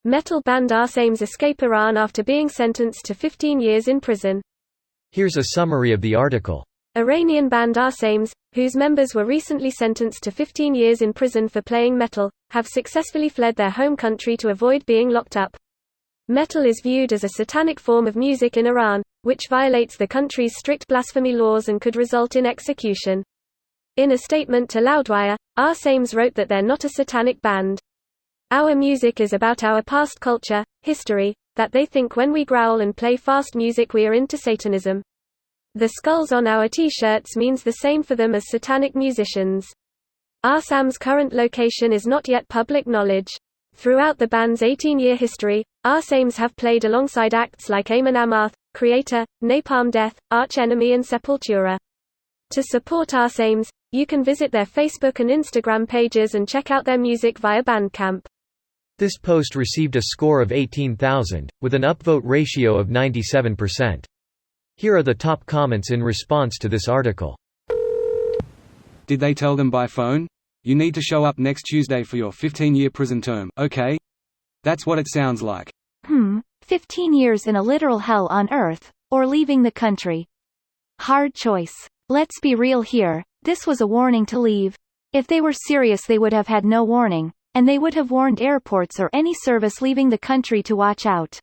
Metal band Arsames escape Iran after being sentenced to 15 years in prison. Here's a summary of the article. Iranian band Arsames, whose members were recently sentenced to 15 years in prison for playing metal, have successfully fled their home country to avoid being locked up. Metal is viewed as a satanic form of music in Iran, which violates the country's strict blasphemy laws and could result in execution. In a statement to Loudwire, Arsames wrote that they're not a satanic band. Our music is about our past culture, history, that they think when we growl and play fast music we are into Satanism. The skulls on our t-shirts means the same for them as satanic musicians. Arsames' current location is not yet public knowledge. Throughout the band's 18-year history, Arsames have played alongside acts like Amon Amarth, Creator, Napalm Death, Arch Enemy and Sepultura. To support Arsames, you can visit their Facebook and Instagram pages and check out their music via Bandcamp. This post received a score of 18,000, with an upvote ratio of 97%. Here are the top comments in response to this article. Did they tell them by phone? You need to show up next Tuesday for your 15-year prison term, okay? That's what it sounds like. 15 years in a literal hell on earth, or leaving the country. Hard choice. Let's be real here, this was a warning to leave. If they were serious they would have had no warning, and they would have warned airports or any service leaving the country to watch out.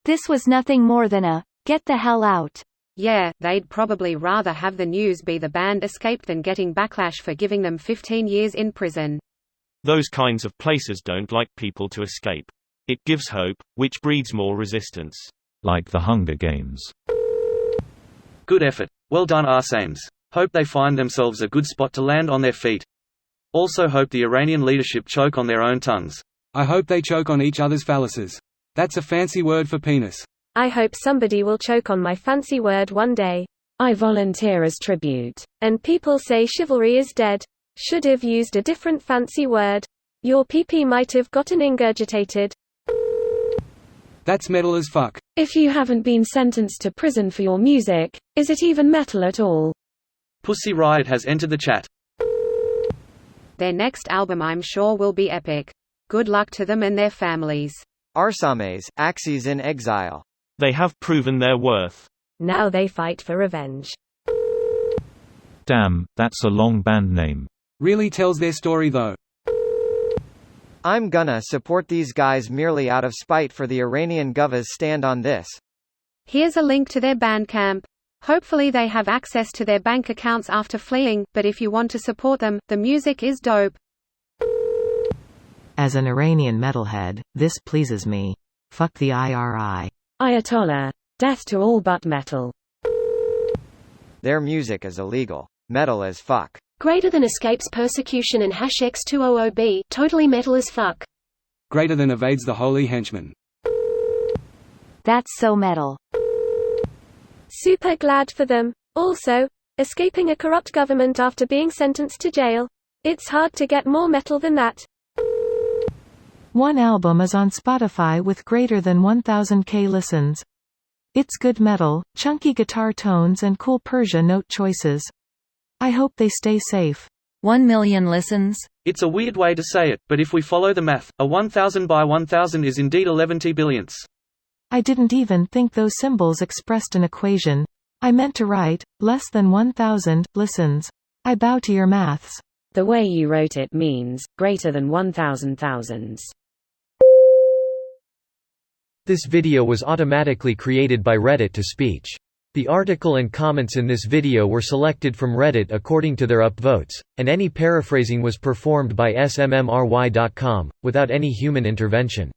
This was nothing more than a, get the hell out. Yeah, they'd probably rather have the news be the band escaped than getting backlash for giving them 15 years in prison. Those kinds of places don't like people to escape. It gives hope, which breeds more resistance. Like the Hunger Games. Good effort. Well done Arsames. Hope they find themselves a good spot to land on their feet. Also hope the Iranian leadership choke on their own tongues. I hope they choke on each other's phalluses. That's a fancy word for penis. I hope somebody will choke on my fancy word one day. I volunteer as tribute. And people say chivalry is dead. Should have used a different fancy word. Your pee-pee might have gotten ingurgitated. That's metal as fuck. If you haven't been sentenced to prison for your music, is it even metal at all? Pussy Riot has entered the chat. Their next album I'm sure will be epic. Good luck to them and their families. Arsames, Axes in Exile. They have proven their worth. Now they fight for revenge. Damn, that's a long band name. Really tells their story though. I'm gonna support these guys merely out of spite for the Iranian govas stand on this. Here's a link to their Bandcamp. Hopefully they have access to their bank accounts after fleeing, but if you want to support them, the music is dope. As an Iranian metalhead, this pleases me. Fuck the IRI. Ayatollah. Death to all but metal. Their music is illegal. Metal as fuck. Greater than escapes persecution and #X200B, totally metal as fuck. Greater than evades the holy henchman. That's so metal. Super glad for them. Also, escaping a corrupt government after being sentenced to jail. It's hard to get more metal than that. One album is on Spotify with greater than 1000k listens. It's good metal, chunky guitar tones and cool Persia note choices. I hope they stay safe. 1 million listens? It's a weird way to say it, but if we follow the math, a 1000 by 1000 is indeed 11 billionths. I didn't even think those symbols expressed an equation. I meant to write, less than 1000, listens. I bow to your maths. The way you wrote it means, greater than 1000 thousands. This video was automatically created by Reddit to speech. The article and comments in this video were selected from Reddit according to their upvotes, and any paraphrasing was performed by smmry.com, without any human intervention.